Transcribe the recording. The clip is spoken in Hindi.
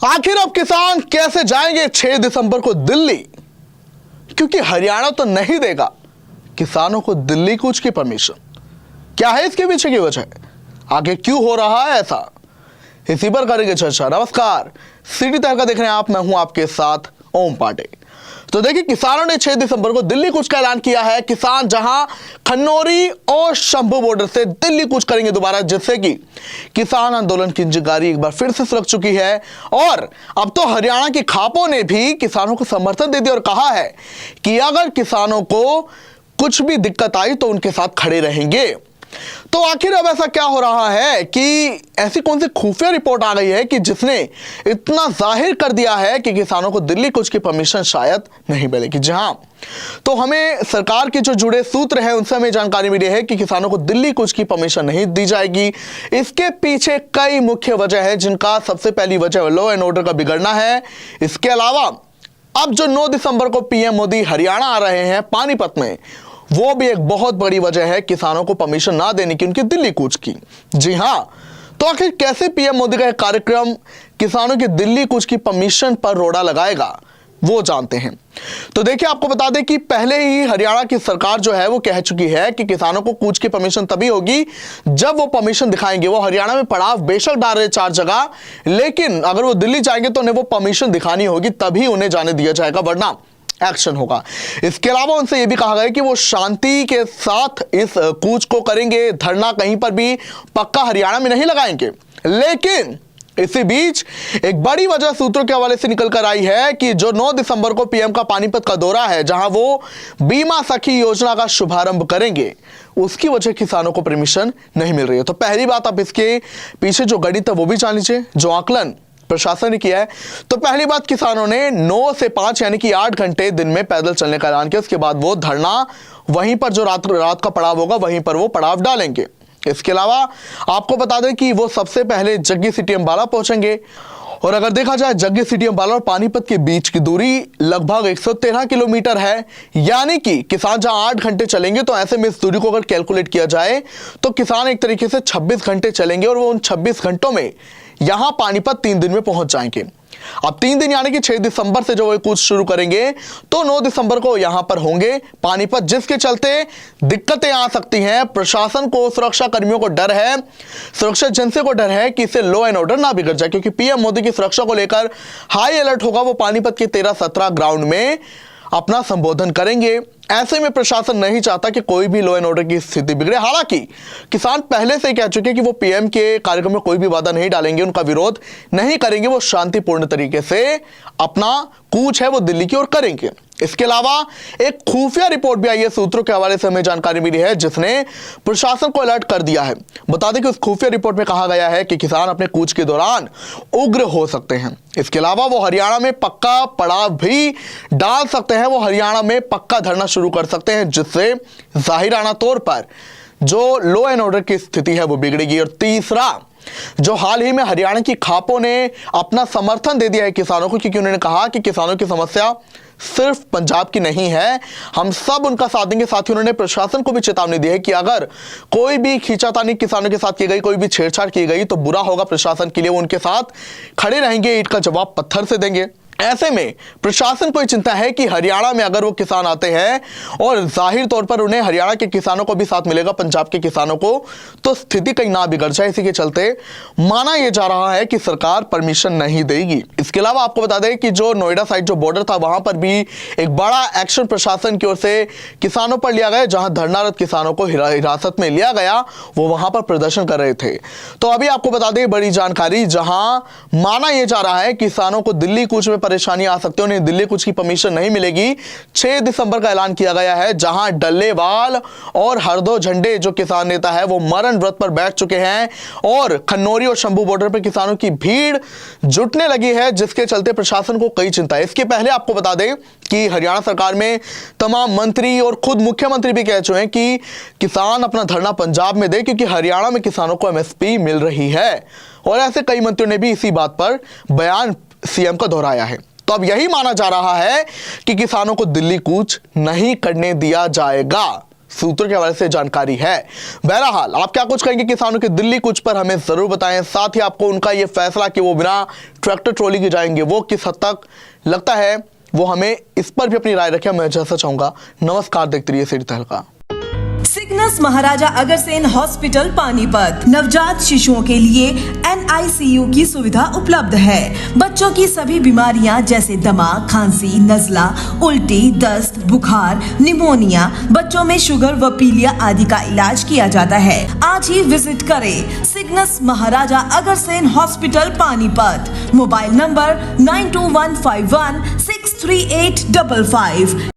आखिर अब किसान कैसे जाएंगे 6 दिसंबर को दिल्ली, क्योंकि हरियाणा तो नहीं देगा किसानों को दिल्ली कूच की परमिशन। क्या है इसके पीछे की वजह, आगे क्यों हो रहा है ऐसा, इसी पर करेंगे चर्चा। नमस्कार, सिटी तहलका देख रहे हैं आप, मैं हूं आपके साथ ओम पांडे। तो देखिए, किसानों ने 6 दिसंबर को दिल्ली कूच का ऐलान किया है। किसान जहां खन्नौरी और शंभू बॉर्डर से दिल्ली कूच करेंगे दोबारा, जिससे कि किसान आंदोलन की चिंगारी एक बार फिर से सुलग चुकी है। और अब तो हरियाणा की खापों ने भी किसानों को समर्थन दे दिया और कहा है कि अगर किसानों को कुछ भी दिक्कत आई तो उनके साथ खड़े रहेंगे। तो आखिर अब ऐसा क्या हो रहा है कि ऐसी कौन सी खुफिया रिपोर्ट आ गई है कि जिसने इतना जाहिर कर दिया है कि किसानों को दिल्ली कूच की परमिशन शायद नहीं मिलेगी। जी हां, तो हमें सरकार के जो जुड़े सूत्र हैं उनसे हमें जानकारी मिली है कि किसानों को दिल्ली कूच की परमिशन नहीं दी जाएगी। इसके पीछे कई मुख्य वजह है, जिनका सबसे पहली वजह लॉ एंड ऑर्डर का बिगड़ना है। इसके अलावा अब जो 9 दिसंबर को पीएम मोदी हरियाणा आ रहे हैं पानीपत में, वो भी एक बहुत बड़ी वजह है किसानों को परमिशन ना देने की उनकी दिल्ली कूच की। जी हां, तो आखिर कैसे पीएम मोदी का कार्यक्रम किसानों की दिल्ली कूच की परमिशन पर रोड़ा लगाएगा, वो जानते हैं। तो देखिए, आपको बता दें कि पहले ही हरियाणा की सरकार जो है वो कह चुकी है कि किसानों को कूच की परमिशन तभी होगी जब वो परमिशन दिखाएंगे। वो हरियाणा में पड़ाव बेशक डाल रहे 4 जगह, लेकिन अगर वो दिल्ली जाएंगे तो उन्हें वो परमिशन दिखानी होगी, तभी उन्हें जाने दिया जाएगा, वरना एक्शन होगा। इसके अलावा उनसे यह भी कहा गया कि वो शांति के साथ इस कूच को करेंगे, धरना कहीं पर भी पक्का हरियाणा में नहीं लगाएंगे। लेकिन इसी बीच एक बड़ी वजह सूत्रों के हवाले से निकल कर आई है कि जो 9 दिसंबर को पीएम का पानीपत का दौरा है, जहां वो बीमा सखी योजना का शुभारंभ करेंगे, उसकी वजह किसानों को परमिशन नहीं मिल रही है। तो पहली बात, आप इसके पीछे जो गणित है वो भी जान लीजिए, जो आकलन प्रशासन ने किया है। तो पहली बात, किसानों ने 9 से 5 यानी कि 8 घंटे दिन में पैदल चलने का ऐलान किया। उसके बाद वो धरना वहीं पर जो रात का पड़ाव होगा वहीं पर वो पड़ाव डालेंगे। इसके अलावा आपको बता दें कि वो सबसे पहले जग्गी सिटी अंबाला पहुंचेंगे। और अगर देखा जाए, जग्गी सिटी अंबाला और पानीपत के बीच की दूरी लगभग 113 किलोमीटर है, यानी कि किसान जहां 8 घंटे चलेंगे, तो ऐसे में इस दूरी को अगर कैलकुलेट किया जाए तो किसान एक तरीके से 26 घंटे चलेंगे और वो उन 26 घंटों में यहां पानीपत 3 दिन में पहुंच जाएंगे। अब 3 दिन यानी कि 6 दिसंबर से जो वो कूच शुरू करेंगे तो 9 दिसंबर को यहां पर होंगे पानीपत, जिसके चलते दिक्कतें आ सकती हैं। प्रशासन को, सुरक्षा कर्मियों को डर है, सुरक्षा एजेंसी को डर है कि इससे लॉ एंड ऑर्डर ना बिगड़ जाए, क्योंकि पीएम मोदी की सुरक्षा को लेकर हाई अलर्ट होगा। वो पानीपत के 13-17 ग्राउंड में अपना संबोधन करेंगे। ऐसे में प्रशासन नहीं चाहता कि कोई भी लॉ एंड ऑर्डर की स्थिति बिगड़े। हालांकि किसान पहले से ही कह चुके कि वो पीएम के कार्यक्रम में कोई भी बाधा नहीं डालेंगे, उनका विरोध नहीं करेंगे, वो शांतिपूर्ण तरीके से अपना कूच है वो दिल्ली की ओर करेंगे। इसके अलावा एक खुफिया रिपोर्ट भी आई है, सूत्रों के हवाले से हमें जानकारी मिली है, जिसने प्रशासन को अलर्ट कर दिया है। बता दें कि उस खुफिया रिपोर्ट में कहा गया है कि किसान अपने कूच के दौरान उग्र हो सकते हैं। इसके अलावा वो हरियाणा में पक्का पड़ाव भी डाल सकते हैं, वो हरियाणा में पक्का धरना शुरू कर सकते हैं, जिससे जाहिराना तौर पर जो लॉ एंड ऑर्डर की स्थिति है वो बिगड़ेगी। और तीसरा, जो हाल ही में हरियाणा की खापों ने अपना समर्थन दे दिया है किसानों को, क्योंकि उन्होंने कहा कि किसानों की समस्या सिर्फ पंजाब की नहीं है, हम सब उनका साथ देंगे। साथ ही उन्होंने प्रशासन को भी चेतावनी दी है कि अगर कोई भी खींचातानी किसानों के साथ की गई, कोई भी छेड़छाड़ की गई तो बुरा होगा प्रशासन के लिए, वो उनके साथ खड़े रहेंगे, ईंट का जवाब पत्थर से देंगे। ऐसे में प्रशासन को चिंता है कि हरियाणा में अगर वो किसान आते हैं और जाहिर तौर पर उन्हें हरियाणा के किसानों को भी साथ मिलेगा, पंजाब के किसानों को, तो स्थिति कहीं ना बिगड़ जाए। इसी के चलते माना यह जा रहा है कि सरकार परमिशन नहीं देगी। इसके अलावा आपको बता दें कि जो नोएडा साइड जो बॉर्डर था, वहां पर भी एक बड़ा एक्शन प्रशासन की ओर से किसानों पर लिया गया। जहां धरनारत किसानों को हिरासत में लिया गया, वो वहां पर प्रदर्शन कर रहे थे। तो अभी आपको बता दें बड़ी जानकारी, जहां माना यह जा रहा है किसानों को दिल्ली कूच में परेशानी आ सकती है, उन्हें दिल्ली कूच की परमिशन नहीं मिलेगी। 6 दिसंबर का ऐलान किया गया है, जहां डल्लेवाल और हरदो झंडे जो किसान नेता है वो मरण व्रत पर बैठ चुके हैं और खन्नौरी और शंभू बॉर्डर पर किसानों की भीड़ जुटने लगी है, जिसके चलते प्रशासन को कई चिंता है। इसके पहले आपको बता दें कि हरियाणा सरकार में तमाम मंत्री और खुद मुख्यमंत्री भी कह चुके हैं कि किसान अपना धरना पंजाब में दे, क्योंकि हरियाणा में किसानों को एमएसपी मिल रही है। और ऐसे कई मंत्रियों ने भी इसी बात पर बयान सीएम का दोहराया है। तो अब यही माना जा रहा है कि किसानों को दिल्ली कूच नहीं करने दिया जाएगा। सूत्रों के हवाले से जानकारी है। बहरहाल आप क्या कुछ कहेंगे किसानों की दिल्ली कूच पर, हमें जरूर बताएं। साथ ही आपको उनका ये फैसला कि वो बिना ट्रैक्टर ट्रॉली के जाएंगे, वो किस हद तक लगता है, वो हमें इस पर भी अपनी राय रखें, मैं जैसा चाहूंगा। नमस्कार, देखते रहिए सिटी तहलका। सिग्नस महाराजा अग्रसेन हॉस्पिटल पानीपत नवजात शिशुओं के लिए NICU की सुविधा उपलब्ध है। बच्चों की सभी बीमारियां जैसे दमा, खांसी, नजला, उल्टी, दस्त, बुखार, निमोनिया, बच्चों में शुगर व पीलिया आदि का इलाज किया जाता है। आज ही विजिट करें Cygnus Maharaja Agrasen hospital Panipat. Mobile number 9215163855।